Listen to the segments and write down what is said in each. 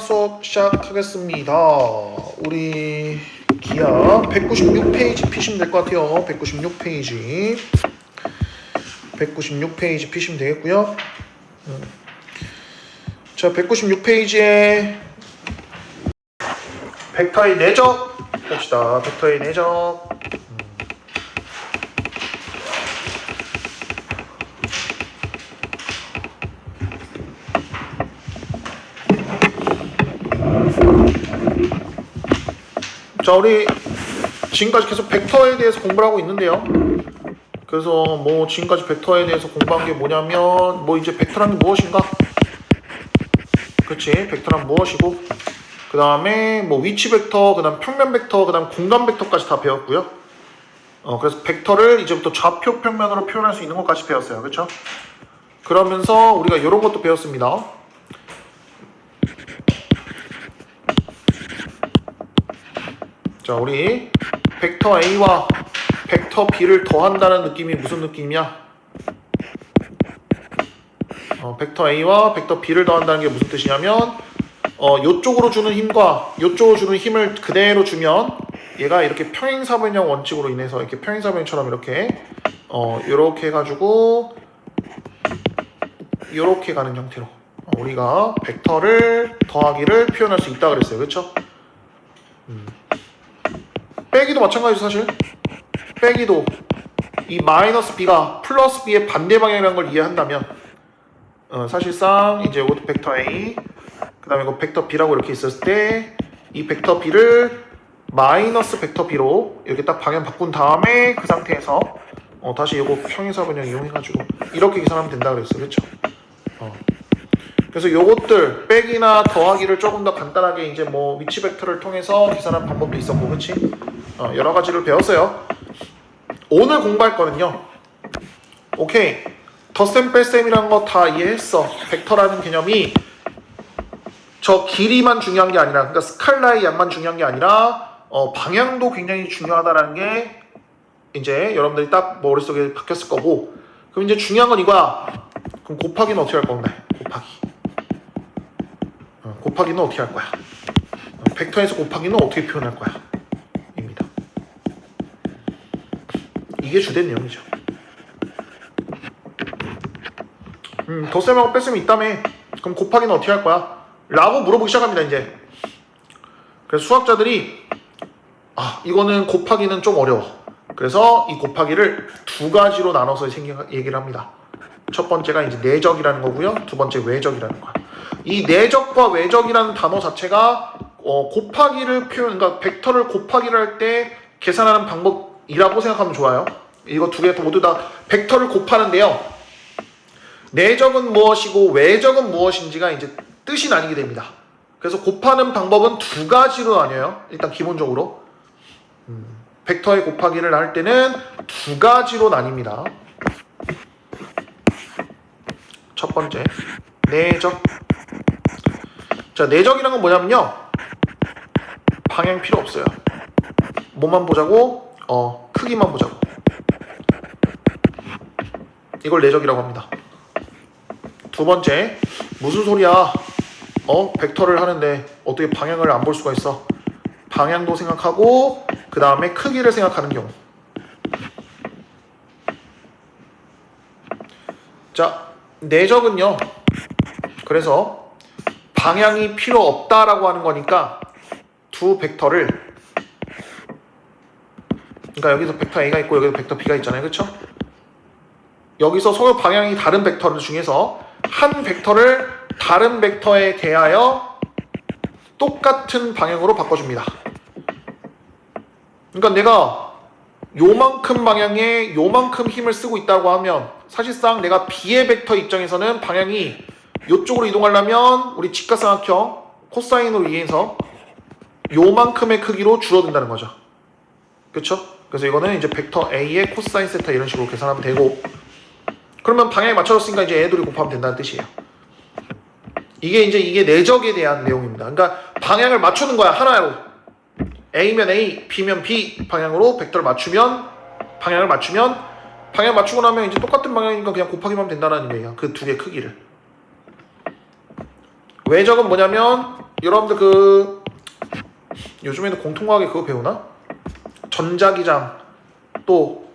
수업 시작하겠습니다. 우리 기아 196페이지 피시면 될 것 같아요. 196페이지 196페이지 피시면 되겠고요. 자, 196페이지에 벡터의 내적 봅시다. 벡터의 내적. 자, 우리 지금까지 계속 벡터에 대해서 공부를 하고 있는데요. 그래서 뭐 지금까지 벡터에 대해서 공부한 게 뭐냐면 뭐 이제 벡터란 게 무엇인가? 그렇지, 벡터란 무엇이고, 그 다음에 뭐 위치 벡터, 그 다음 평면 벡터, 그 다음 공간 벡터까지 다 배웠고요. 그래서 벡터를 이제부터 좌표 평면으로 표현할 수 있는 것까지 배웠어요. 그렇죠? 그러면서 우리가 이런 것도 배웠습니다. 자, 우리 벡터 A와 벡터 B를 더한다는 느낌이 무슨 느낌이야? 벡터 A와 벡터 B를 더한다는 게 무슨 뜻이냐면 요쪽으로 주는 힘과 요쪽으로 주는 힘을 그대로 주면 얘가 이렇게 평행사변형 원칙으로 인해서 이렇게 평행사변형처럼 이렇게 요렇게 해가지고 요렇게 가는 형태로 우리가 벡터를 더하기를 표현할 수 있다 그랬어요. 그렇죠? 빼기도 마찬가지죠. 사실 빼기도 이 마이너스 b가 플러스 b의 반대 방향이라는 걸 이해한다면 사실상 이제 이것도 벡터 A 그 다음에 이거 벡터 B라고 이렇게 있었을 때 이 벡터 B를 마이너스 벡터 B로 이렇게 딱 방향 바꾼 다음에 그 상태에서 다시 이거 평행사변형 이용해가지고 이렇게 계산하면 된다 그랬어요. 그렇죠? 그래서 요것들 빼기나 더하기를 조금 더 간단하게 이제 뭐 위치 벡터를 통해서 계산하는 방법도 있었고, 그치? 여러 가지를 배웠어요. 오늘 공부할 거는요. 오케이. 덧셈 뺄셈이라는 거 다 이해했어. 벡터라는 개념이 저 길이만 중요한 게 아니라, 그러니까 스칼라의 양만 중요한 게 아니라 방향도 굉장히 중요하다라는 게 이제 여러분들이 딱 머릿속에 박혔을 거고, 그럼 이제 중요한 건 이거야. 그럼 곱하기는 어떻게 할 건데? 곱하기는 어떻게 할 거야? 벡터에서 곱하기는 어떻게 표현할 거야? 입니다. 이게 주된 내용이죠. 덧셈하고 뺄셈이 있다며. 그럼 곱하기는 어떻게 할 거야? 라고 물어보기 시작합니다. 이제. 그래서 수학자들이 이거는 곱하기는 좀 어려워. 그래서 이 곱하기를 두 가지로 나눠서 얘기를 합니다. 첫 번째가 이제 내적이라는 거고요. 두 번째 외적이라는 거야. 이 내적과 외적이라는 단어 자체가 곱하기를 그러니까 벡터를 곱하기를 할 때 계산하는 방법이라고 생각하면 좋아요. 이거 두 개 모두 다 벡터를 곱하는데요. 내적은 무엇이고 외적은 무엇인지가 이제 뜻이 나뉘게 됩니다. 그래서 곱하는 방법은 두 가지로 나뉘어요. 일단 기본적으로 벡터의 곱하기를 할 때는 두 가지로 나뉩니다. 첫 번째, 내적. 자, 내적이란 건 뭐냐면요. 방향 필요 없어요. 뭐만 보자고? 크기만 보자고. 이걸 내적이라고 합니다. 두 번째, 무슨 소리야? 벡터를 하는데 어떻게 방향을 안 볼 수가 있어? 방향도 생각하고 그 다음에 크기를 생각하는 경우. 자, 내적은요. 그래서 방향이 필요 없다라고 하는 거니까 두 벡터를, 그러니까 여기서 벡터 A가 있고 여기서 벡터 B가 있잖아요. 그렇죠? 여기서 서로 방향이 다른 벡터 중에서 한 벡터를 다른 벡터에 대하여 똑같은 방향으로 바꿔줍니다. 그러니까 내가 요만큼 방향에 요만큼 힘을 쓰고 있다고 하면 사실상 내가 B의 벡터 입장에서는 방향이 요쪽으로 이동하려면 우리 직각삼각형 코사인으로 이해해서 요만큼의 크기로 줄어든다는 거죠. 그렇죠? 그래서 이거는 이제 벡터 A의 코사인 세타 이런 식으로 계산하면 되고, 그러면 방향에 맞춰졌으니까 이제 얘들이 곱하면 된다는 뜻이에요. 이게 내적에 대한 내용입니다. 그러니까 방향을 맞추는 거야. 하나로 A면 A, B면 B 방향으로 벡터를 맞추면 방향을 맞추고 나면 이제 똑같은 방향이니까 그냥 곱하기만 하면 된다는 얘기야. 그 두 개 크기를. 외적은 뭐냐면 여러분들 그 요즘에는 공통과학에 그거 배우나? 전자기장, 또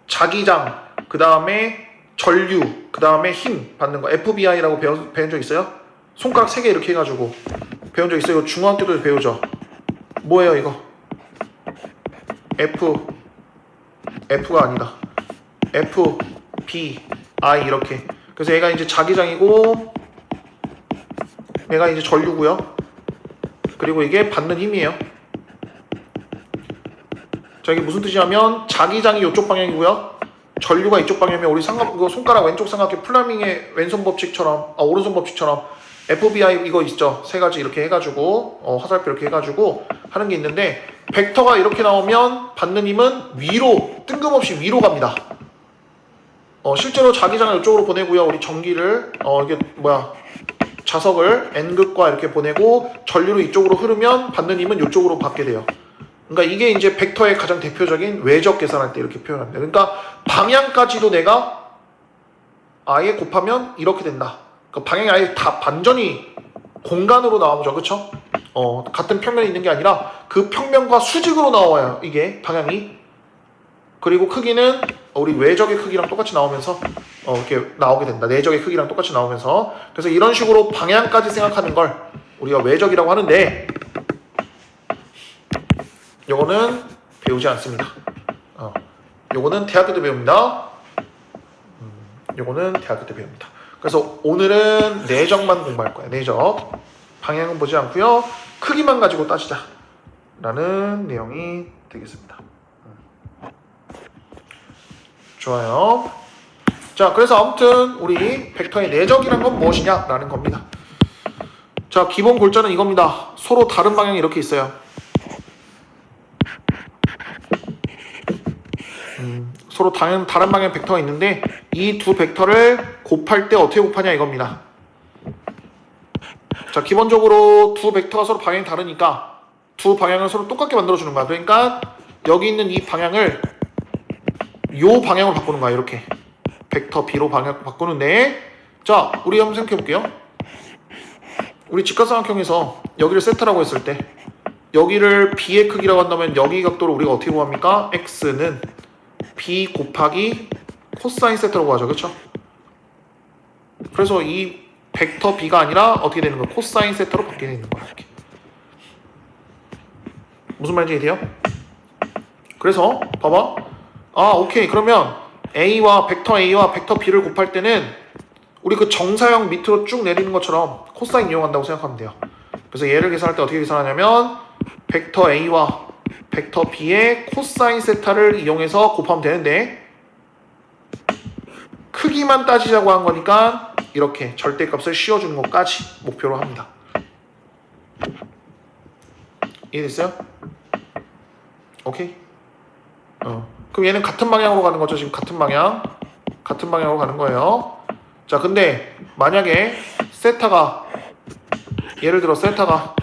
자기장, 그 다음에 전류, 그 다음에 힘 받는 거 FBI라고 배운 적 있어요? 손가락 3개 이렇게 해가지고 배운 적 있어요? 이거 중학교 때도 배우죠? 뭐예요 이거? F가 아니다. FBI 이렇게. 그래서 얘가 이제 자기장이고 얘가 이제 전류고요. 그리고 이게 받는 힘이에요. 자, 이게 무슨 뜻이냐면 자기장이 이쪽 방향이고요. 전류가 이쪽 방향이면 우리 손가락 왼쪽 삼각형 플라밍의 왼손 법칙처럼 오른손 법칙처럼 FBI 이거 있죠. 3가지 이렇게 해가지고 화살표 이렇게 해가지고 하는 게 있는데 벡터가 이렇게 나오면 받는 힘은 위로 뜬금없이 위로 갑니다. 실제로 자기장을 이쪽으로 보내고요. 우리 전기를 이게 자석을 N극과 이렇게 보내고 전류로 이쪽으로 흐르면 받는 힘은 이쪽으로 받게 돼요. 그러니까 이게 이제 벡터의 가장 대표적인 외적 계산할 때 이렇게 표현합니다. 그러니까 방향까지도 내가 아예 곱하면 이렇게 된다. 그러니까 방향이 아예 다 반전이 공간으로 나오죠. 그쵸? 같은 평면이 있는 게 아니라 그 평면과 수직으로 나와요. 이게 방향이. 그리고 크기는 우리 외적의 크기랑 똑같이 나오면서 이렇게 나오게 된다. 내적의 크기랑 똑같이 나오면서. 그래서 이런 식으로 방향까지 생각하는 걸 우리가 외적이라고 하는데 요거는 배우지 않습니다. 요거는 대학교 때 배웁니다. 요거는 대학교 때 배웁니다. 그래서 오늘은 내적만 공부할 거예요. 내적. 방향은 보지 않고요. 크기만 가지고 따지자 라는 내용이 되겠습니다. 좋아요. 자, 그래서 아무튼 우리 벡터의 내적이란 건 무엇이냐 라는 겁니다. 자, 기본 골자는 이겁니다. 서로 다른 방향이 이렇게 있어요. 서로 다른 방향 벡터가 있는데 이 두 벡터를 곱할 때 어떻게 곱하냐 이겁니다. 자, 기본적으로 두 벡터가 서로 방향이 다르니까 두 방향을 서로 똑같게 만들어주는 거야. 그러니까 여기 있는 이 방향을 요 방향으로 바꾸는 거야. 이렇게 벡터 B로 방향 바꾸는데, 자, 우리 한번 생각해 볼게요. 우리 직각삼각형에서 여기를 세타라고 했을 때 여기를 B의 크기라고 한다면 여기 각도를 우리가 어떻게 구합니까? X는 B 곱하기 코사인 세타라고 하죠. 그렇죠? 그래서 이 벡터 B가 아니라 어떻게 되는 거야? 코사인 세타로 바뀌게 되는 거야. 이렇게. 무슨 말인지 이해돼요? 그래서 봐봐. 오케이. 그러면 벡터 A와 벡터 B를 곱할 때는 우리 그 정사형 밑으로 쭉 내리는 것처럼 코사인 이용한다고 생각하면 돼요. 그래서 얘를 계산할 때 어떻게 계산하냐면 벡터 A와 벡터 B의 코사인 세타를 이용해서 곱하면 되는데 크기만 따지자고 한 거니까 이렇게 절대값을 씌워주는 것까지 목표로 합니다. 이해됐어요? 오케이? 그럼 얘는 같은 방향으로 가는 거죠. 지금 같은 방향으로 가는 거예요. 자, 근데 만약에 예를 들어 세타가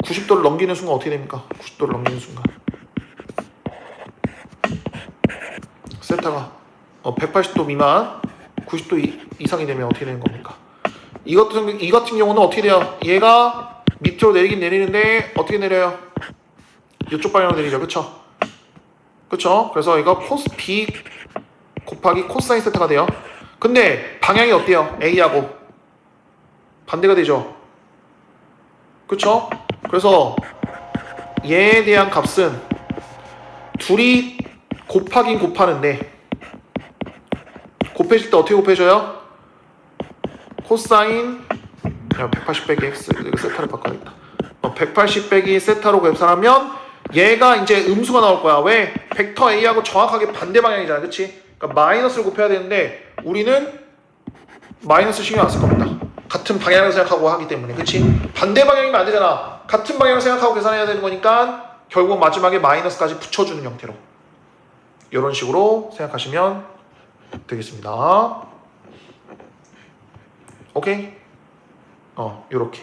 90도를 넘기는 순간 어떻게 됩니까? 90도를 넘기는 순간 세타가 180도 미만 90도 이상이 되면 어떻게 되는 겁니까? 이 같은 경우는 어떻게 돼요? 얘가 밑으로 내리긴 내리는데 어떻게 내려요? 이쪽 방향으로 내리죠. 그쵸? 그쵸? 그래서 이거 코스 B 곱하기 코사인 세타가 돼요. 근데 방향이 어때요? A하고 반대가 되죠. 그쵸? 그래서 얘에 대한 값은 둘이 곱하긴 곱하는데 곱해질 때 어떻게 곱해져요? 코사인 180 빼기 x, 이거 세타를 바꿔야겠다. 180 빼기 세타로 계산하면 얘가 이제 음수가 나올 거야. 왜? 벡터 A하고 정확하게 반대 방향이잖아. 그치? 그러니까 마이너스를 곱해야 되는데 우리는 마이너스 신경 안 쓸 겁니다. 같은 방향을 생각하고 하기 때문에. 그치? 반대 방향이면 안 되잖아. 같은 방향을 생각하고 계산해야 되는 거니까 결국 마지막에 마이너스까지 붙여주는 형태로 이런 식으로 생각하시면 되겠습니다. 오케이? 요렇게.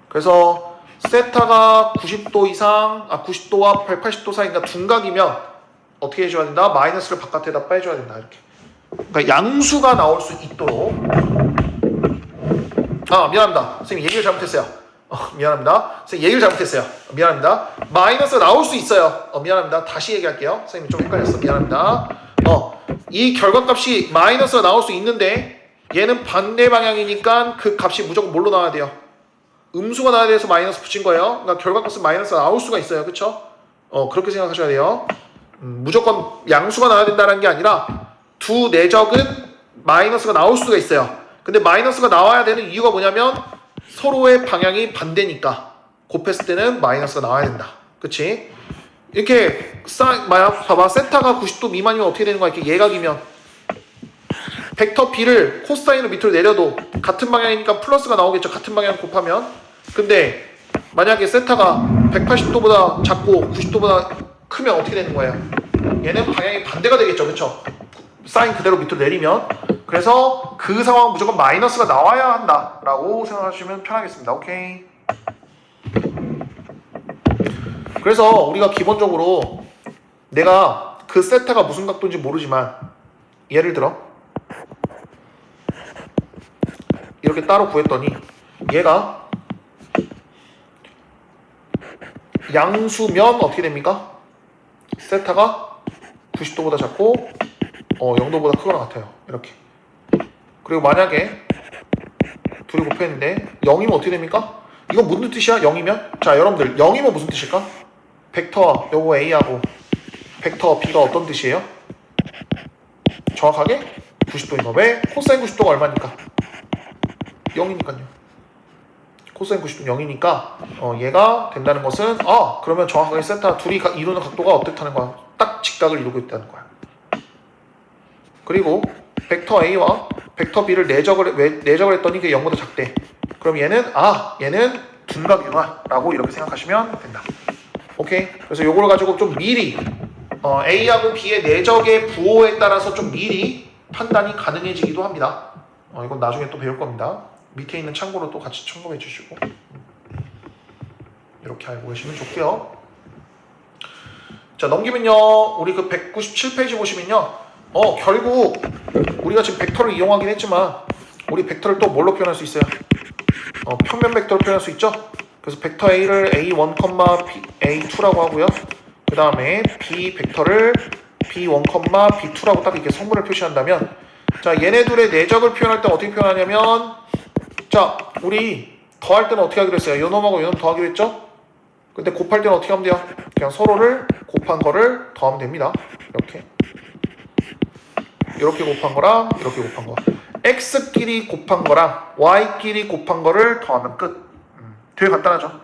그래서 세타가 90도 이상, 90도와 180도 사이니까 둔각이면 어떻게 해줘야 된다? 마이너스를 바깥에다 빼줘야 된다. 이렇게. 그러니까 양수가 나올 수 있도록. 미안합니다. 선생님 얘기를 잘못했어요. 미안합니다. 선생님 얘기를 잘못했어요. 미안합니다. 마이너스가 나올 수 있어요. 미안합니다. 다시 얘기할게요. 선생님 좀 헷갈렸어. 미안합니다. 이 결과값이 마이너스가 나올 수 있는데 얘는 반대 방향이니까 그 값이 무조건 뭘로 나와야 돼요? 음수가 나와야 돼서 마이너스 붙인 거예요. 그러니까 결과값은 마이너스가 나올 수가 있어요. 그쵸? 그렇게 생각하셔야 돼요. 무조건 양수가 나와야 된다는 게 아니라 두 내적은 마이너스가 나올 수가 있어요. 근데 마이너스가 나와야 되는 이유가 뭐냐면 서로의 방향이 반대니까 곱했을 때는 마이너스가 나와야 된다. 그치? 이렇게 봐봐. 세타가 90도 미만이면 어떻게 되는 거야? 이렇게 예각이면 벡터 B를 코사인으로 밑으로 내려도 같은 방향이니까 플러스가 나오겠죠. 같은 방향 곱하면. 근데 만약에 세타가 180도보다 작고 90도보다 크면 어떻게 되는 거예요? 얘는 방향이 반대가 되겠죠. 그쵸? 사인 그대로 밑으로 내리면. 그래서 그 상황은 무조건 마이너스가 나와야 한다라고 생각하시면 편하겠습니다. 오케이. 그래서 우리가 기본적으로 내가 그 세타가 무슨 각도인지 모르지만 예를 들어 이렇게 따로 구했더니 얘가 양수면 어떻게 됩니까? 세타가 90도보다 작고 0도보다 크거나 같아요. 이렇게. 그리고 만약에 둘이 곱했는데 0이면 어떻게 됩니까? 이건 무슨 뜻이야? 0이면? 자, 여러분들 0이면 무슨 뜻일까? 벡터 요거 A하고 벡터 B가 어떤 뜻이에요? 정확하게 90도인 거. 왜? 코사인 90도가 얼마니까? 0이니까요. 코사인 90도는 0이니까 얘가 된다는 것은 그러면 정확하게 세타 둘이 이루는 각도가 어떻다는 거야? 딱 직각을 이루고 있다는 거야. 그리고 벡터 A와 벡터 B를 내적을 했더니 그게 0보다 작대. 그럼 얘는 둔각이구나 라고 이렇게 생각하시면 된다. 오케이? 그래서 요걸 가지고 좀 미리 A하고 B의 내적의 부호에 따라서 좀 미리 판단이 가능해지기도 합니다. 이건 나중에 또 배울 겁니다. 밑에 있는 참고로 또 같이 참고해 주시고 이렇게 알고 계시면 좋고요. 자, 넘기면요. 우리 그 197페이지 보시면요. 결국 우리가 지금 벡터를 이용하긴 했지만 우리 벡터를 또 뭘로 표현할 수 있어요? 평면 벡터로 표현할 수 있죠? 그래서 벡터 A를 A1, A2라고 하고요. 그 다음에 B 벡터를 B1, B2라고 딱 이렇게 성분을 표시한다면 자, 얘네들의 내적을 표현할 때 어떻게 표현하냐면 자, 우리 더할 때는 어떻게 하기로 했어요? 요놈하고 요놈 더하기로 했죠? 근데 곱할 때는 어떻게 하면 돼요? 그냥 서로를 곱한 거를 더하면 됩니다. 이렇게 곱한 거랑 이렇게 곱한 거. X끼리 곱한 거랑 Y끼리 곱한 거를 더하면 끝. 되게 간단하죠?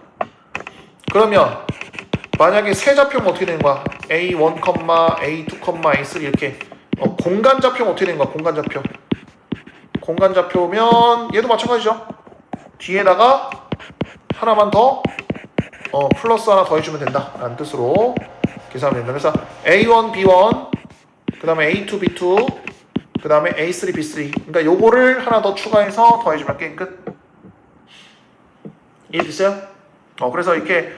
그러면 만약에 세 좌표면 어떻게 되는 거야? A1, A2, A3 이렇게 공간 좌표면 어떻게 되는 거야? 공간 좌표. 공간 좌표면 얘도 마찬가지죠. 뒤에다가 하나만 더 플러스 하나 더해주면 된다 라는 뜻으로 계산하면 된다. 그래서 A1, B1 그 다음에 A2, B2 그 다음에 A3, B3 그러니까 요거를 하나 더 추가해서 더해주면 게임 끝. 이해됐어요? 그래서 이렇게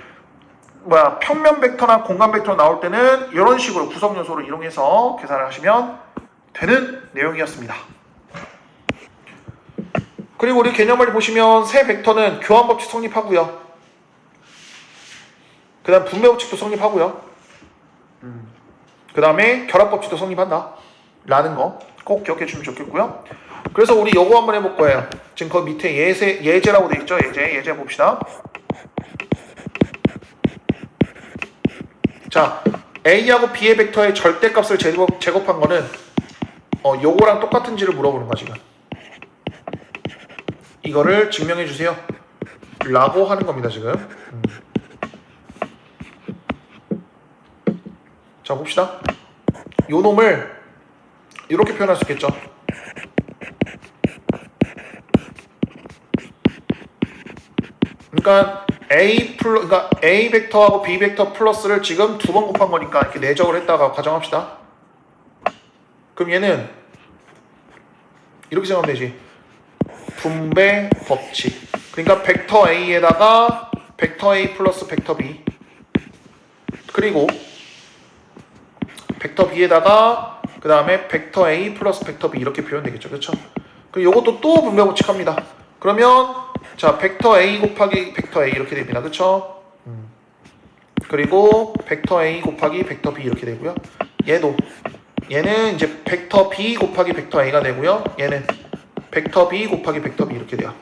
평면 벡터나 공간 벡터 나올 때는 이런 식으로 구성 요소를 이용해서 계산을 하시면 되는 내용이었습니다. 그리고 우리 개념을 보시면 세 벡터는 교환 법칙 성립하고요. 그 다음 분배 법칙도 성립하고요. 그 다음에 결합 법칙도 성립한다 라는 거 꼭 기억해 주시면 좋겠고요. 그래서 우리 요거 한번 해볼 거예요. 지금 그 밑에 예제라고 되어 있죠. 예제 봅시다. 자, A하고 B의 벡터의 절대값을 제곱한 거는 요거랑 똑같은지를 물어보는 거야 지금. 이거를 증명해 주세요 라고 하는 겁니다 지금. 자, 봅시다. 요 놈을 이렇게 표현할 수 있겠죠. 그러니까 A 벡터하고 B 벡터 플러스를 지금 두 번 곱한 거니까 이렇게 내적을 했다가 가정합시다. 그럼 얘는 이렇게 생각하면 되지. 분배 법칙. 그러니까 벡터 A에다가 벡터 A 플러스 벡터 B 그리고 벡터 B에다가 그 다음에 벡터 A 플러스 벡터 B 이렇게 표현되겠죠. 그렇죠? 그리고 이것도 또 분배 법칙 합니다. 그러면 자, 벡터 A 곱하기 벡터 A 이렇게 됩니다. 그쵸? 그리고 벡터 A 곱하기 벡터 B 이렇게 되고요. 얘는 이제 벡터 B 곱하기 벡터 A가 되고요. 얘는 벡터 B 곱하기 벡터 B 이렇게 돼요.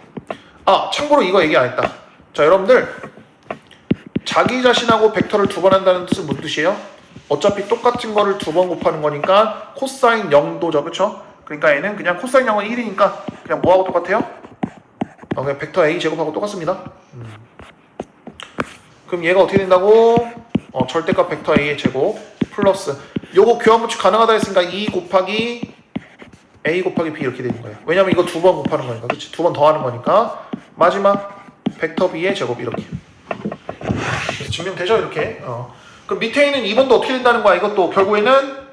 아, 참고로 이거 얘기 안 했다. 자, 여러분들 자기 자신하고 벡터를 두 번 한다는 뜻은 무슨 뜻이에요? 어차피 똑같은 거를 두 번 곱하는 거니까 코사인 0도죠. 그쵸? 그러니까 얘는 그냥 코사인 0은 1이니까 그냥 뭐하고 똑같아요? 그냥 벡터 A 제곱하고 똑같습니다. 그럼 얘가 어떻게 된다고? 절대값 벡터 A의 제곱 플러스 요거 교환법칙 가능하다 했으니까 2 곱하기 A 곱하기 B 이렇게 되는 거예요. 왜냐면 이거 두 번 곱하는 거니까. 그치? 두 번 더하는 거니까 마지막 벡터 B의 제곱 이렇게. 그래서 증명되죠? 이렇게. 그럼 밑에 있는 2번도 어떻게 된다는 거야? 이것도 결국에는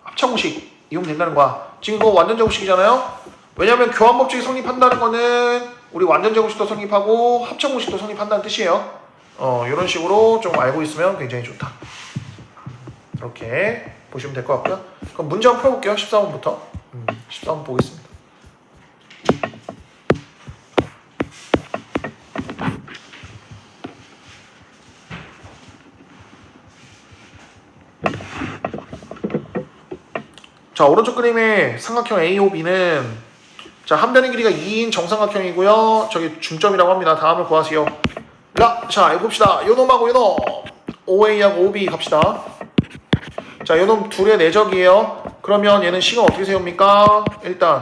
합창공식 이용 된다는 거야. 지금 이거 완전 제곱식이잖아요? 왜냐면 교환법칙이 성립한다는 거는 우리 완전 제곱식도 성립하고 합창공식도 성립한다는 뜻이에요. 이런 식으로 좀 알고 있으면 굉장히 좋다. 이렇게 보시면 될 것 같고요. 그럼 문제 한번 풀어볼게요. 14번부터. 14번 보겠습니다. 자, 오른쪽 그림의 삼각형 AOB는 자, 한 변의 길이가 2인 정삼각형이고요. 저기 중점이라고 합니다. 다음을 구하세요. 자, 해봅시다. 요놈하고 요놈 OA하고 OB 갑시다. 자, 요놈 둘의 내적이에요. 그러면 얘는 식은 어떻게 세웁니까? 일단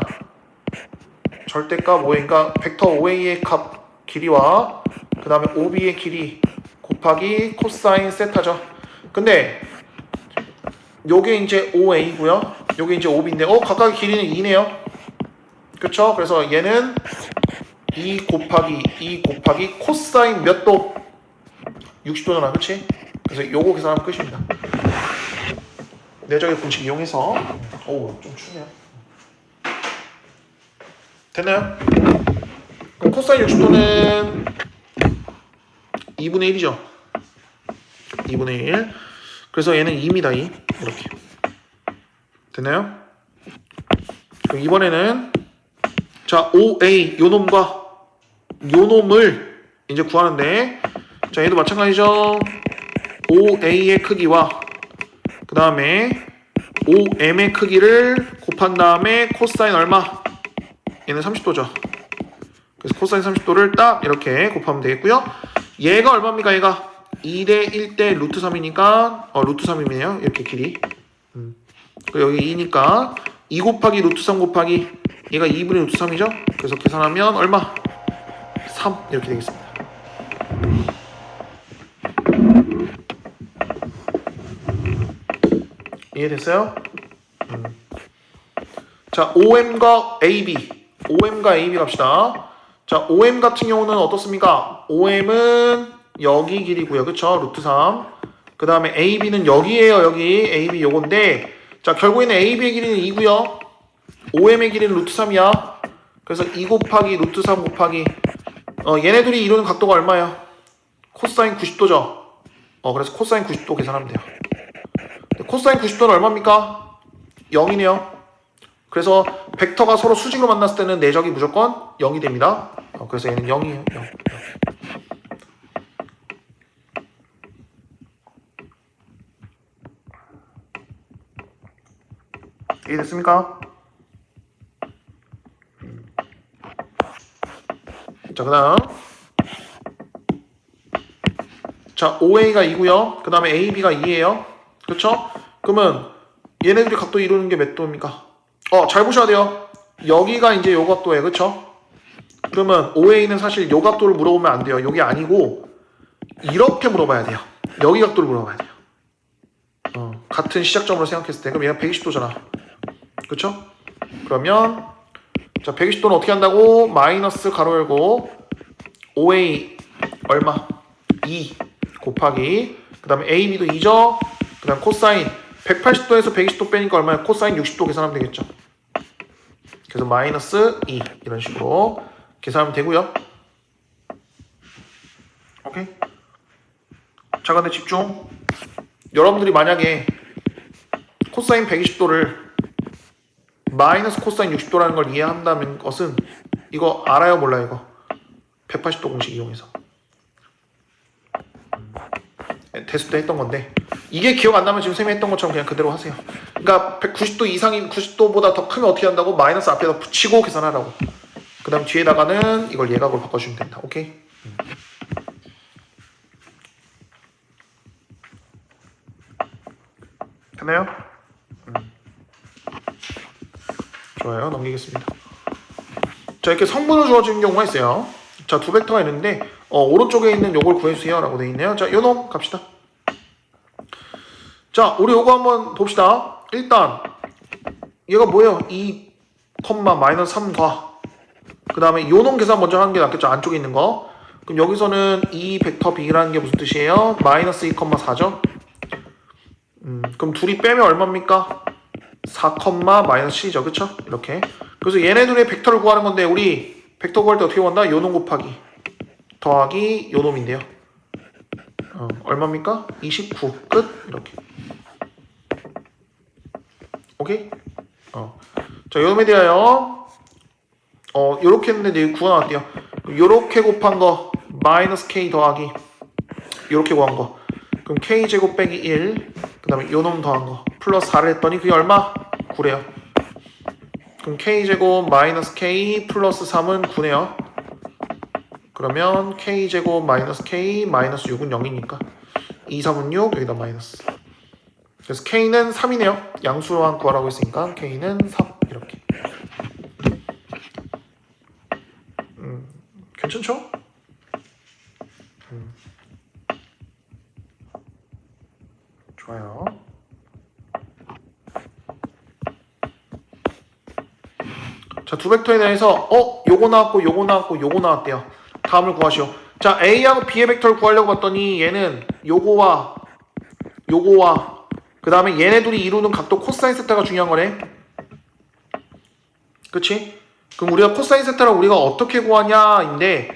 절대값 OA니까 벡터 OA의 값 길이와 그 다음에 OB의 길이 곱하기 코사인 세타죠. 근데 요게 이제 OA고요. 요게 이제 OB인데 각각의 길이는 2네요. 그쵸? 그래서 얘는 2 곱하기 코사인 몇 도? 60도잖아. 그치? 그래서 요거 계산하면 끝입니다. 내적의 공식 이용해서 좀 춥네요. 됐나요? 그럼 코사인 60도는 2분의 1이죠. 2분의 1. 그래서 얘는 2입니다. 2. 이렇게. 됐나요? 그럼 이번에는 자, OA 요놈과 요놈을 이제 구하는데 자, 얘도 마찬가지죠. OA의 크기와 그 다음에 OM의 크기를 곱한 다음에 코사인 얼마? 얘는 30도죠. 그래서 코사인 30도를 딱 이렇게 곱하면 되겠고요. 얘가 얼마입니까? 얘가 2대 1대 루트 3이니까 루트 3이네요. 이렇게 길이. 그리고 여기 2니까 2 곱하기 루트 3 곱하기 얘가 2분의 루트 3이죠. 그래서 계산하면 얼마? 3 이렇게 되겠습니다. 이해됐어요? 자, OM과 AB 갑시다. 자, OM 같은 경우는 어떻습니까? OM은 여기 길이고요. 그쵸? 루트 3. 그 다음에 AB는 여기에요. 여기 AB 요건데 자, 결국에는 AB의 길이는 2고요. OM의 길이는 루트 3이야. 그래서 2 곱하기 루트 3 곱하기 얘네들이 이루는 각도가 얼마예요? 코사인 90도죠. 그래서 코사인 90도 계산하면 돼요. 코사인 90도는 얼마입니까? 0이네요. 그래서 벡터가 서로 수직으로 만났을 때는 내적이 무조건 0이 됩니다. 그래서 얘는 0이에요. 0. 이해됐습니까? 자, 그 다음 자, OA가 2고요. 그 다음에 AB가 2예요. 그쵸? 그러면 얘네들이 각도 이루는 게 몇 도입니까? 잘 보셔야 돼요. 여기가 이제 요 각도예요. 그쵸? 그러면 OA는 사실 요 각도를 물어보면 안 돼요. 여기 아니고 이렇게 물어봐야 돼요. 여기 각도를 물어봐야 돼요. 같은 시작점으로 생각했을 때 그럼 얘가 120도잖아. 그쵸? 그러면 자, 120도는 어떻게 한다고? 마이너스 가로 열고 OA 얼마? 2 곱하기 그 다음에 AB도 2죠? 그 다음 코사인 180도에서 120도 빼니까 얼마야? 코사인 60도 계산하면 되겠죠. 그래서 마이너스 2 이런 식으로 계산하면 되고요. 오케이? 자, 근데 집중. 여러분들이 만약에 코사인 120도를 마이너스 코사인 60도라는 걸 이해한다는 것은 이거 알아요 몰라요 이거? 180도 공식 이용해서 대수 때 했던 건데 이게 기억 안 나면 지금 쌤이 했던 것처럼 그냥 그대로 하세요. 그러니까 190도 이상인 90도보다 더 크면 어떻게 한다고? 마이너스 앞에다 붙이고 계산하라고. 그 다음 뒤에다가는 이걸 예각으로 바꿔주면 된다. 오케이? 됐나요? 좋아요. 넘기겠습니다. 자, 이렇게 성분을 주어지는 경우가 있어요. 자, 두 벡터가 있는데 오른쪽에 있는 요걸 구해주세요 라고 되어 있네요. 자, 요놈 갑시다. 자, 우리 요거 한번 봅시다. 일단 얘가 뭐예요? 2, 마이너스 3과 그 다음에 요놈 계산 먼저 하는 게 낫겠죠? 안쪽에 있는 거. 그럼 여기서는 이 벡터 b라는 게 무슨 뜻이에요? 마이너스 2, 4죠? 그럼 둘이 빼면 얼마입니까? 4, 마이너스 7이죠. 그쵸? 이렇게. 그래서 얘네 둘의 벡터를 구하는 건데 우리 벡터 구할 때 어떻게 구한다? 요놈 곱하기 더하기 요놈인데요. 얼마입니까? 29. 끝. 이렇게. 오케이? 자, 요놈에 대하여 요렇게 했는데 구가 나왔대요. 요렇게 곱한 거 마이너스 k 더하기 요렇게 구한 거. 그럼 k제곱 빼기 1. 그 다음에 요놈 더한 거 플러스 4를 했더니 그게 얼마? 9래요. 그럼 k제곱 마이너스 k 플러스 3은 9네요. 그러면 k제곱 마이너스 k 마이너스 6은 0이니까 2, 3은 6 여기다 마이너스. 그래서 k는 3이네요. 양수로만 구하라고 했으니까 k는 3 이렇게. 괜찮죠? 좋아요. 자, 두 벡터에 대해서 요거 나왔고 요거 나왔고 요거 나왔대요. 다음을 구하시오. 자, A하고 B의 벡터를 구하려고 봤더니 얘는 요거와 그 다음에 얘네 둘이 이루는 각도 코사인 세타가 중요한 거네. 그치? 그럼 우리가 코사인 세타를 우리가 어떻게 구하냐인데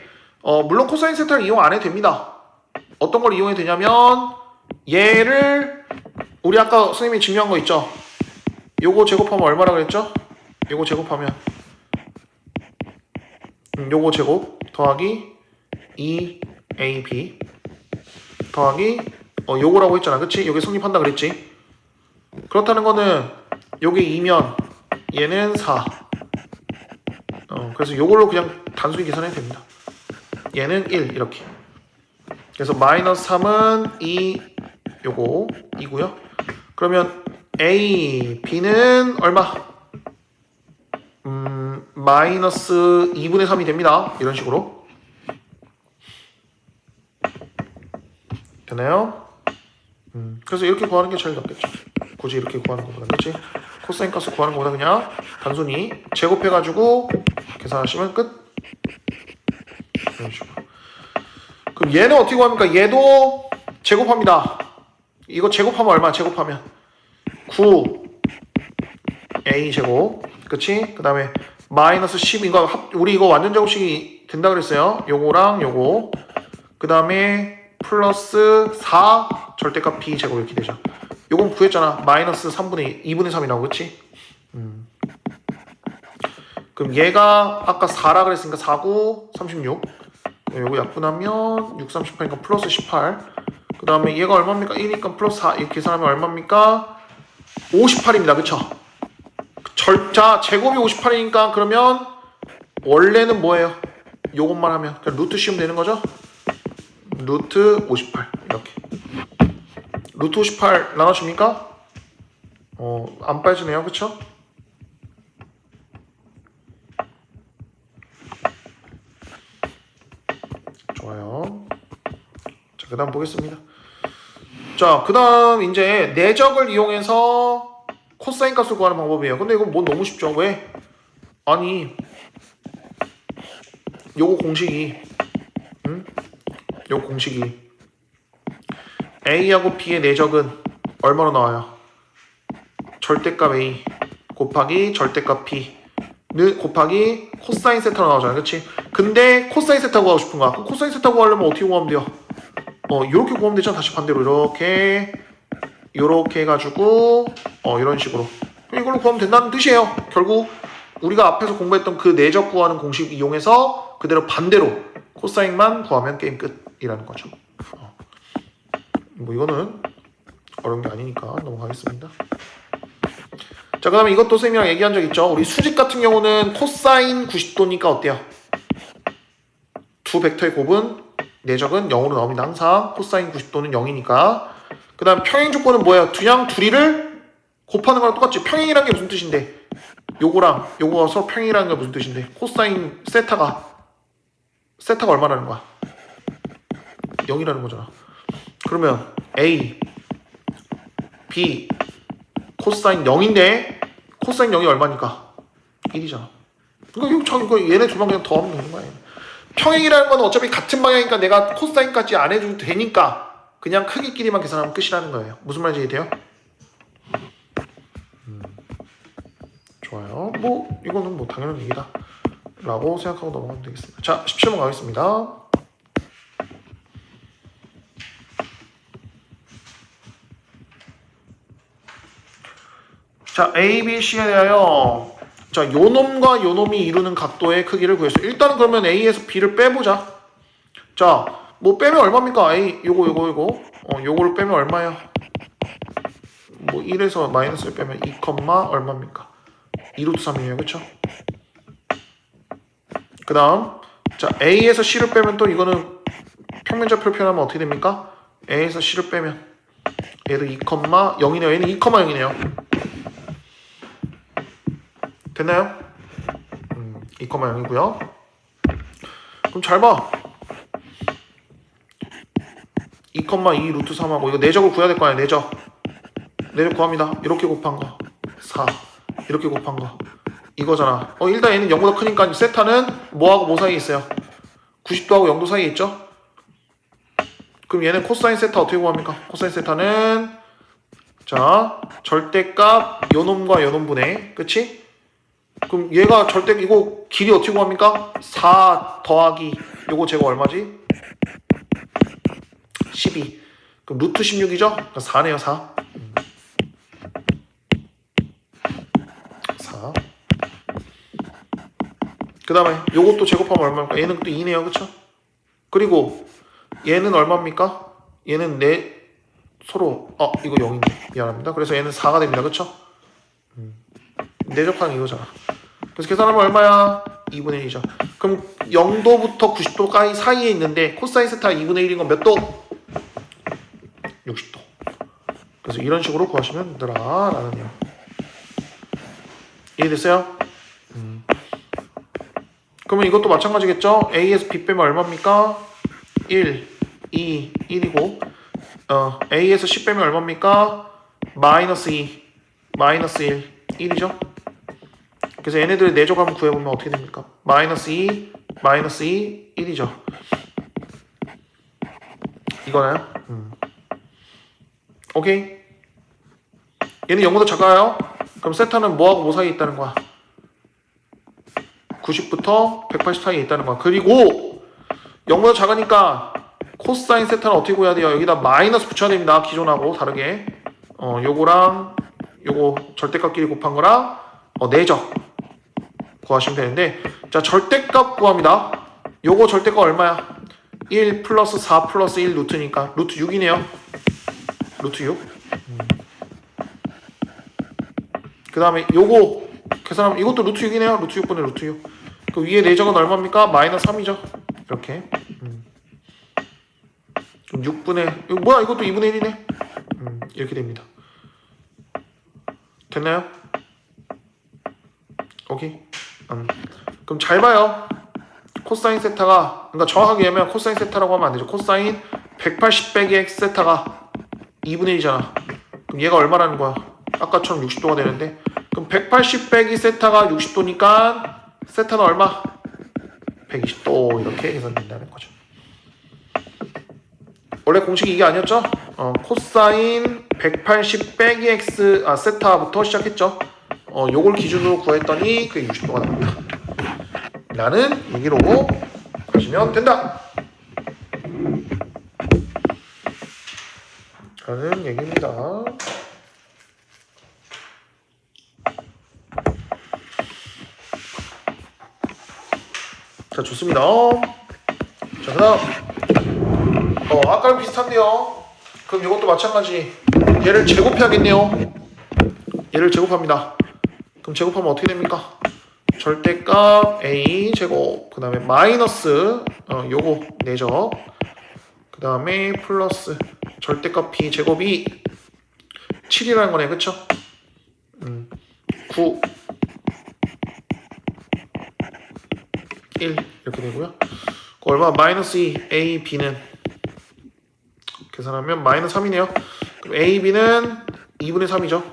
물론 코사인 세타를 이용 안 해도 됩니다. 어떤 걸 이용해도 되냐면 얘를 우리 아까 선생님이 증명한 거 있죠? 요거 제곱하면 얼마라 그랬죠? 요거 제곱하면 요거 제곱 더하기 2ab 더하기 요거라고 했잖아. 그치? 요게 성립한다 그랬지? 그렇다는 거는 요게 2면 얘는 4. 그래서 요걸로 그냥 단순히 계산해도 됩니다. 얘는 1 이렇게. 그래서 마이너스 3은 2 요거 2고요. 그러면 A, B는 얼마? 마이너스 2분의 3이 됩니다. 이런 식으로. 되나요? 그래서 이렇게 구하는 게 제일 낫겠죠. 굳이 이렇게 구하는 것보다. 그치? 코사인 값을 구하는 것보다 그냥 단순히 제곱해가지고 계산하시면 끝. 이런 식으로. 그럼 얘는 어떻게 구합니까? 얘도 제곱합니다. 이거 제곱하면 얼마? 제곱하면 9 A 제곱. 그치? 그 다음에 마이너스 10 이거 우리 이거 완전 제곱식이 된다 그랬어요. 요거랑 요거. 그 다음에 플러스 4 절대값 B 제곱 이렇게 되죠. 요건 구했잖아. 마이너스 3분의 2분의 3이라고. 그치? 그럼 얘가 아까 4라 그랬으니까 4, 9, 36. 요거 약분하면 6, 38이니까 플러스 18. 그 다음에 얘가 얼마입니까? 1이니까 플러스 4 이렇게 계산하면 얼마입니까? 58입니다. 그쵸? 자, 제곱이 58이니까 그러면 원래는 뭐예요? 요것만 하면 그냥 루트 씌우면 되는 거죠? 루트 58 이렇게. 루트 58 나눠줍니까? 안 빠지네요. 그쵸? 좋아요. 자, 그 다음 보겠습니다. 자, 그 다음 이제 내적을 이용해서 코사인 값을 구하는 방법이에요. 근데 이거 뭐 너무 쉽죠? 왜? 아니 요거 공식이 요거 공식이 A하고 B의 내적은 얼마로 나와요? 절대값 A 곱하기 절대값 B는 곱하기 코사인 세타로 나오잖아요. 그치? 근데 코사인 세타 구하고 싶은 거야. 그럼 코사인 세타 구하려면 어떻게 구하면 돼요? 요렇게 구하면 되잖아. 다시 반대로 요렇게 해가지고 이런 식으로 이걸로 구하면 된다는 뜻이에요. 결국 우리가 앞에서 공부했던 그 내적 구하는 공식 이용해서 그대로 반대로 코사인만 구하면 게임 끝이라는 거죠. 뭐 이거는 어려운 게 아니니까 넘어가겠습니다. 자, 그 다음에 이것도 선생님이랑 얘기한 적 있죠. 우리 수직 같은 경우는 코사인 90도니까 어때요? 두 벡터의 곱은 내적은 0으로 나옵니다. 항상 코사인 90도는 0이니까. 그 다음 평행 조건은 뭐예요? 그냥 둘이를 곱하는 거랑 똑같지. 평행이란 게 무슨 뜻인데? 요거랑 요거가 서로 평행이라는 게 무슨 뜻인데? 코사인 세타가 얼마라는 거야? 0이라는 거잖아. 그러면 A, B, 코사인 0인데 코사인 0이 얼마니까? 1이잖아. 이거 얘네 두 방 그냥 더하면 되는 거야. 평행이라는 건 어차피 같은 방향이니까 내가 코사인까지 안 해줘도 되니까 그냥 크기끼리만 계산하면 끝이라는 거예요. 무슨 말인지 이해돼요? 좋아요. 뭐 이거는 뭐 당연한 얘기다 라고 생각하고 넘어가면 되겠습니다. 자, 17번 가겠습니다. 자, A, B, C에 대하여 자, 요 놈과 요 놈이 이루는 각도의 크기를 구했어요. 일단 그러면 A에서 B를 빼보자. 자, 뭐 빼면 얼마입니까? A, 요거. 요거를 빼면 얼마야? 뭐 1에서 마이너스를 빼면 2, 얼마입니까? 2루트 3이에요. 그쵸? 그 다음, 자, A에서 C를 빼면 또 이거는 평면좌표를 표현하면 어떻게 됩니까? A에서 C를 빼면 얘도 2, 0이네요. 얘는 2, 0이네요. 됐나요? 2, 0이고요. 그럼 잘 봐. 2, 2 루트 3하고 이거 내적을 구해야 될 거 아니야. 내적 구합니다. 이렇게 곱한 거 4, 이렇게 곱한 거 이거잖아. 일단 얘는 0보다 크니까 세타는 뭐하고 뭐 사이에 있어요? 90도하고 0도 사이에 있죠? 그럼 얘는 코사인 세타 어떻게 구합니까? 코사인 세타는 자, 절대값 요놈과 요놈분의 그치? 그럼 얘가 절대 이거 길이 어떻게 구합니까? 4 더하기 요거 제가 얼마지? 12. 그럼 루트 16이죠? 그러니까 4네요. 4. 4. 그 다음에 요것도 제곱하면 얼마입니까? 얘는 또 2네요. 그쵸? 그리고 얘는 얼마입니까? 얘는 서로 이거 0인데 미안합니다. 그래서 얘는 4가 됩니다. 그쵸? 내적하는 이거잖아. 그래서 계산하면 얼마야? 2분의 1이죠. 그럼 0도부터 90도 사이에 있는데 코사인 세타 2분의 1인 건 몇 도? 60도. 그래서 이런 식으로 구하시면 되더라 라는 내용. 이해됐어요? 그러면 이것도 마찬가지겠죠? A에서 B 빼면 얼마입니까? 1, 2, 1이고 A에서 C 빼면 얼마입니까? 마이너스 2, 마이너스 1, 1이죠? 그래서 얘네들의 내적함을 구해보면 어떻게 됩니까? 마이너스 2, 마이너스 2, 1이죠. 이거나요? 오케이. 얘는 0보다 작아요. 그럼 세타는 뭐하고 뭐 사이에 있다는 거야? 90부터 180 사이에 있다는 거야. 그리고 0보다 작으니까 코사인 세타는 어떻게 구해야 돼요? 여기다 마이너스 붙여야 됩니다. 기존하고 다르게. 요거랑 요거 절대값끼리 곱한 거랑 내적 구하시면 되는데 자, 절대값 구합니다. 요거 절대값 얼마야? 1 플러스 4 플러스 1 루트니까 루트 6이네요. 루트 6. 그 다음에 요거 계산하면 이것도 루트 6이네요. 루트 6분의 루트 6. 그 위에 내적은 얼마입니까? 마이너스 3이죠. 이렇게. 그럼 6분의 이거 뭐야? 이것도 2분의 1이네. 이렇게 됩니다. 됐나요? 오케이. 그럼 잘 봐요. 코사인 세타가 그러니까 정확하게 얘기하면 코사인 세타라고 하면 안 되죠. 코사인 180 빼기 x 세타가 2분의 1이잖아. 그럼 얘가 얼마라는 거야? 아까처럼 60도가 되는데 그럼 180 빼기 세타가 60도니까 세타는 얼마? 120도 이렇게 계산된다는 거죠. 원래 공식이 이게 아니었죠? 코사인 180 빼기 x 세타부터 시작했죠. 요걸 기준으로 구했더니 그게 60도가 나옵니다. 라는 얘기로 하시면 된다. 라는 얘기입니다. 자, 좋습니다. 자, 그 다음 아까랑 비슷한데요. 그럼 이것도 마찬가지. 얘를 제곱해야겠네요. 얘를 제곱합니다. 그럼 제곱하면 어떻게 됩니까? 절대값 a 제곱, 그 다음에 마이너스 요거 내적, 그 다음에 플러스 절대값 b 제곱이 7이라는 거네, 그쵸? 9 1 이렇게 되고요. 얼마? 마이너스 2 a b는 계산하면 마이너스 3이네요. 그럼 a b는 2분의 3이죠.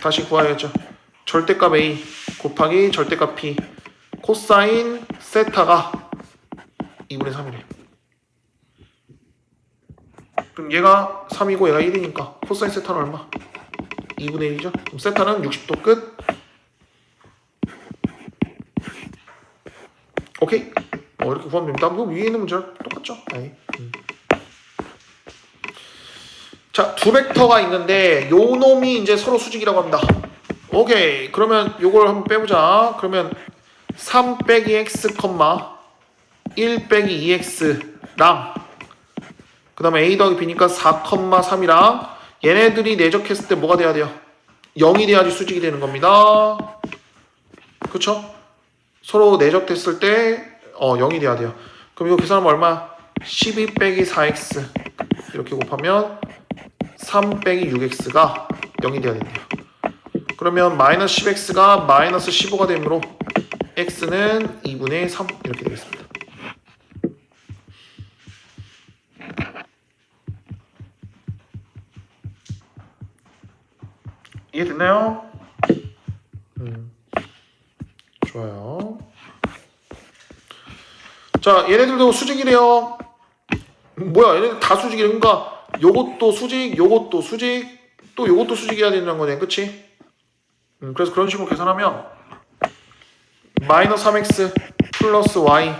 다시 구해야겠죠. 절대값 a 곱하기 절대값 b 코사인 세타가 2분의 3이래. 그럼 얘가 3이고 얘가 1이니까 코사인 세타는 얼마? 2분의 1이죠. 그럼 세타는 60도 끝. 오케이. 이렇게 구하면 됩니다. 뭐 위에 있는 문제랑 똑같죠. 자, 두 벡터가 있는데 요 놈이 이제 서로 수직이라고 합니다. 오케이. 그러면 요걸 한번 빼보자. 그러면 3 빼기 x, 1 빼기 2x랑 그 다음에 a 더하기 b니까 4, 3이랑 얘네들이 내적했을 때 뭐가 돼야 돼요? 0이 돼야지 수직이 되는 겁니다. 그쵸? 서로 내적됐을 때 0이 돼야 돼요. 그럼 이거 계산하면 얼마? 12 빼기 4x 이렇게 곱하면 3 빼기 6x가 0이 돼야 된대요. 그러면 마이너스 10x가 마이너스 15가 되므로 x는 2분의 3 이렇게 되겠습니다. 이해됐나요? 좋아요. 자, 얘네들도 수직이래요. 뭐야, 얘네들 다 수직이래. 그러니까 요것도 수직, 요것도 수직, 또 요것도 수직이어야 된다는 거네. 그치? 그래서 그런 식으로 계산하면 마이너스 3x 플러스 y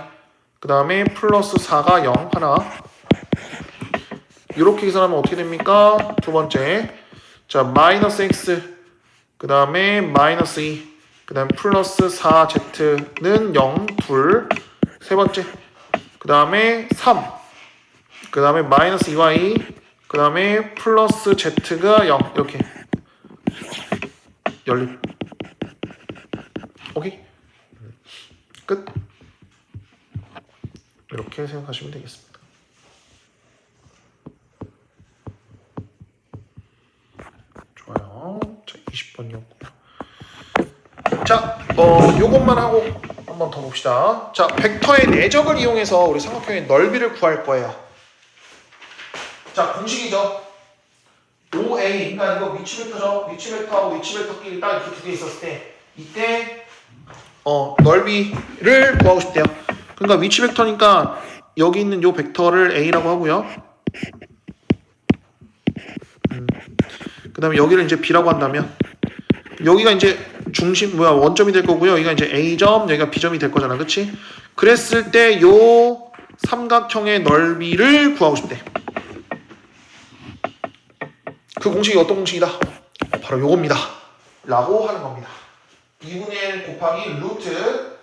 그 다음에 플러스 4가 0 하나, 이렇게 계산하면 어떻게 됩니까? 두 번째, 자, 마이너스 x 그 다음에 마이너스 2 그 다음에 플러스 4z는 0 둘, 세 번째, 그 다음에 3 그 다음에 마이너스 2y 그 다음에 플러스 z가 0 이렇게 열림. 오케이? 끝. 이렇게 생각하시면 되겠습니다. 좋아요. 자, 20번이었고요. 자, 요것만 하고 한번 더 봅시다. 자, 벡터의 내적을 이용해서 우리 삼각형의 넓이를 구할 거예요. 자, 공식이죠. OA, 그러니까 이거 위치 벡터죠. 위치 벡터하고 위치 벡터끼리 딱 이렇게 두 개 있었을 때 이때 넓이를 구하고 싶대요. 그러니까 위치 벡터니까 여기 있는 요 벡터를 A라고 하고요. 그 다음에 여기를 이제 B라고 한다면 여기가 이제 중심 원점이 될 거고요. 여기가 이제 A점, 여기가 B점이 될 거잖아. 그치? 그랬을 때 요 삼각형의 넓이를 구하고 싶대. 그 공식이 어떤 공식이다? 바로 요겁니다. 라고 하는 겁니다. 2분의 1 곱하기 루트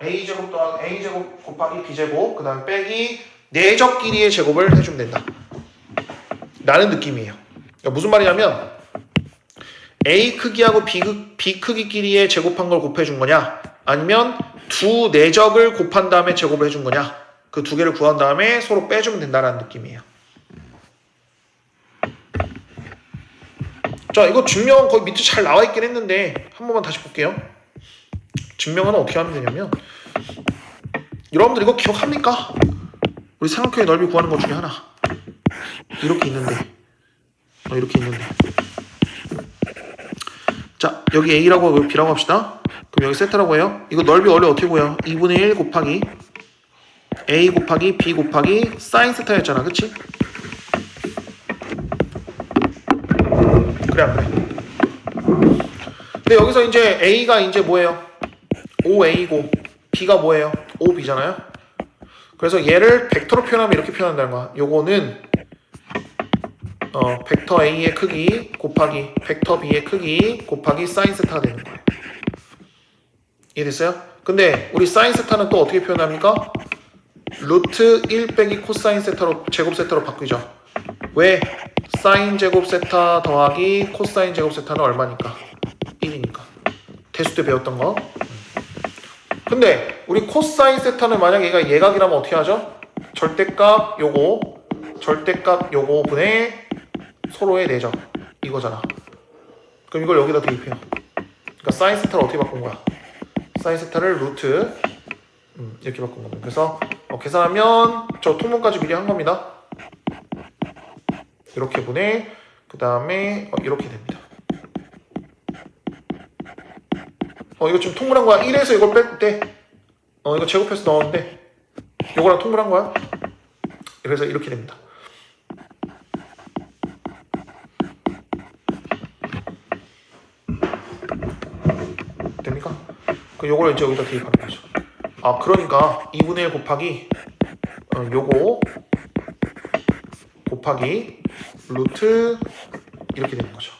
a제곱 또한 a제곱 곱하기 b제곱 그 다음 빼기 내적 길이의 제곱을 해주면 된다 라는 느낌이에요. 그러니까 무슨 말이냐면 a 크기하고 b 크기 길이의 제곱한 걸 곱해준 거냐, 아니면 두 내적을 곱한 다음에 제곱을 해준 거냐, 그 두 개를 구한 다음에 서로 빼주면 된다라는 느낌이에요. 자, 이거 증명은 거의 밑에 잘 나와 있긴 했는데 한 번만 다시 볼게요. 증명은 어떻게 하면 되냐면, 여러분들 이거 기억합니까? 우리 삼각형의 넓이 구하는 것 중에 하나 이렇게 있는데 이렇게 있는데, 자, 여기 A라고 하고 B라고 합시다. 그럼 여기 세타라고 해요. 이거 넓이 원래 어떻게 구해요? 2분의 1 곱하기 A 곱하기 B 곱하기 사인 세타였잖아. 그치? 그래 안 그래? 근데 여기서 이제 A가 이제 뭐예요? OA고 B가 뭐예요? OB잖아요. 그래서 얘를 벡터로 표현하면 이렇게 표현한다는 거야. 요거는 벡터 A의 크기 곱하기 벡터 B의 크기 곱하기 사인 세타가 되는 거예요. 이해됐어요? 근데 우리 사인 세타는 또 어떻게 표현합니까? 루트 1 빼기 코사인 세타로 제곱 세타로 바꾸죠. 왜? 사인 제곱 세타 더하기 코사인 제곱 세타는 얼마니까? 1이니까. 대수 때 배웠던 거. 근데 우리 코사인 세타는 만약 얘가 예각이라면 어떻게 하죠? 절대값 요거 분의 서로의 내적 이거잖아. 그럼 이걸 여기다 대입해요. 그러니까 사인 세타를 어떻게 바꾼 거야? 사인 세타를 루트 이렇게 바꾼 겁니다. 그래서 계산하면 저 통분까지 미리 한 겁니다. 이렇게 분의 그 다음에 이렇게 됩니다. 이거 지금 통분한 거야. 1에서 이걸 뺄 때 이거 제곱해서 넣었는데 이거랑 통분한 거야. 그래서 이렇게 됩니다. 됩니까? 요걸 이제 여기다 대입하는 거죠. 그러니까 2분의 1 곱하기 요거 곱하기 루트 이렇게 되는 거죠.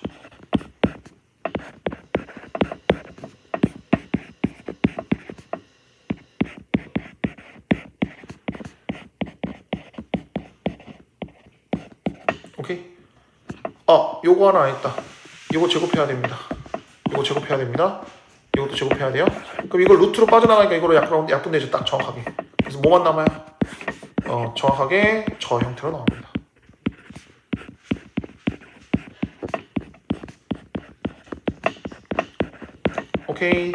오케이? 요거 하나 안 했다. 요거 제곱해야 됩니다. 요거 제곱해야 됩니다. 이것도 제곱해야 돼요. 그럼 이걸 루트로 빠져나가니까 이거로 약분되죠. 딱 정확하게. 그래서 뭐만 남아요? 정확하게 저 형태로 나옵니다. 오케이.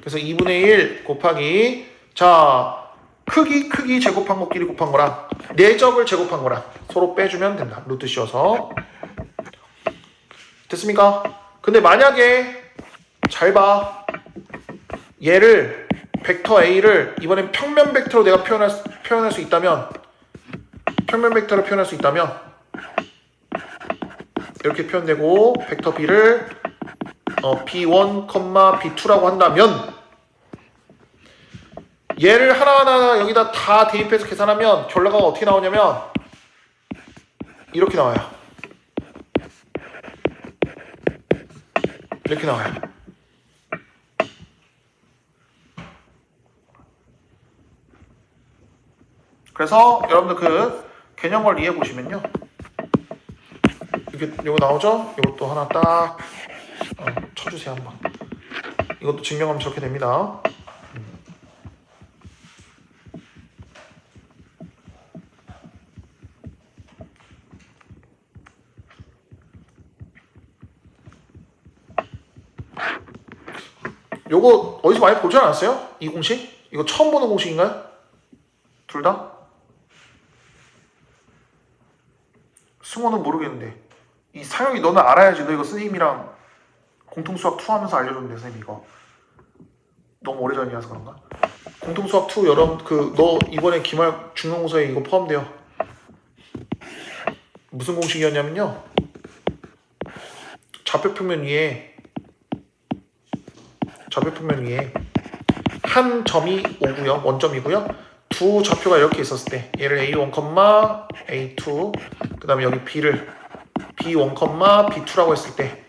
그래서 2분의 1 곱하기 자 크기 제곱한 것끼리 곱한 거랑 내적을 제곱한 거랑 서로 빼주면 된다. 루트 씌워서 됐습니까? 근데 만약에 잘 봐. 얘를 벡터 A를 이번엔 평면 벡터로 내가 표현할 수 있다면 평면 벡터로 표현할 수 있다면 이렇게 표현되고 벡터 B를 B1, B2라고 한다면 얘를 하나하나 여기다 다 대입해서 계산하면 결과가 어떻게 나오냐면 이렇게 나와요. 이렇게 나와요. 그래서 여러분들 그 개념을 이해해 보시면요. 이게 요거 나오죠? 이것도 하나 딱 쳐주세요 한번. 이것도 증명하면 저렇게 됩니다. 요거 어디서 많이 보지 않았어요? 이 공식? 이거 처음 보는 공식인가요? 둘 다? 승호는 모르겠는데 이 사용이 너는 알아야지. 너 이거 선생님이랑 공통수학 2 하면서 알려줬는데 선생님 이거 너무 오래전이라서 그런가? 공통수학 2 여러분 너 이번에 기말 중간고사에 이거 포함돼요. 무슨 공식이었냐면요. 좌표평면 위에 한 점이 오고요. 원점이고요. 두 좌표가 이렇게 있었을 때 얘를 A1, A2 그 다음에 여기 B를 B1, B2라고 했을 때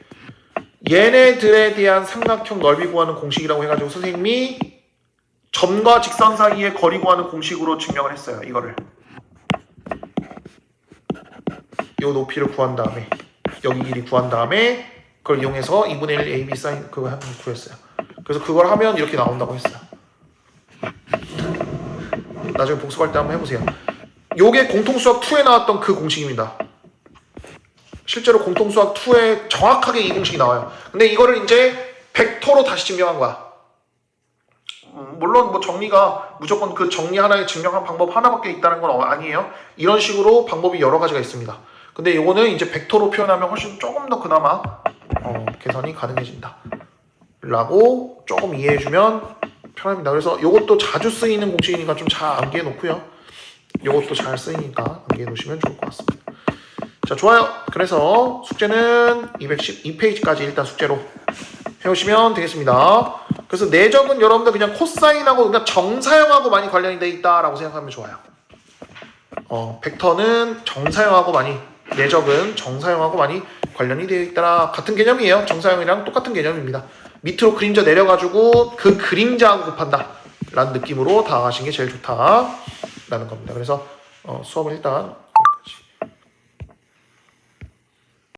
얘네들에 대한 삼각형 넓이 구하는 공식이라고 해가지고 선생님이 점과 직선 사이의 거리 구하는 공식으로 증명을 했어요. 이거를 이 높이를 구한 다음에 여기 길이 구한 다음에 그걸 이용해서 2분의 1 AB 사인 그거 한번 구했어요. 그래서 그걸 하면 이렇게 나온다고 했어요. 나중에 복습할 때 한번 해보세요. 요게 공통수학 2에 나왔던 그 공식입니다. 실제로 공통수학 2에 정확하게 이 공식이 나와요. 근데 이거를 이제 벡터로 다시 증명한 거야. 물론 뭐 정리가 무조건 그 정리 하나에 증명한 방법 하나밖에 있다는 건 아니에요. 이런 식으로 방법이 여러 가지가 있습니다. 근데 이거는 이제 벡터로 표현하면 훨씬 조금 더 그나마 계산이 가능해진다 라고 조금 이해해주면 편합니다. 그래서 이것도 자주 쓰이는 공식이니까 좀 잘 암기해 놓고요. 이것도 잘 쓰이니까 암기해 놓으시면 좋을 것 같습니다. 자, 좋아요. 그래서 숙제는 212페이지까지 일단 숙제로 해오시면 되겠습니다. 그래서 내적은 여러분들 그냥 코사인하고 그러니까 정사형하고 많이 관련이 돼 있다라고 생각하면 좋아요. 벡터는 정사형하고 많이, 내적은 정사형하고 많이 관련이 되어 있다. 같은 개념이에요. 정사형이랑 똑같은 개념입니다. 밑으로 그림자 내려가지고 그 그림자하고 곱한다 라는 느낌으로 다가가시는 게 제일 좋다 라는 겁니다. 그래서 수업을 일단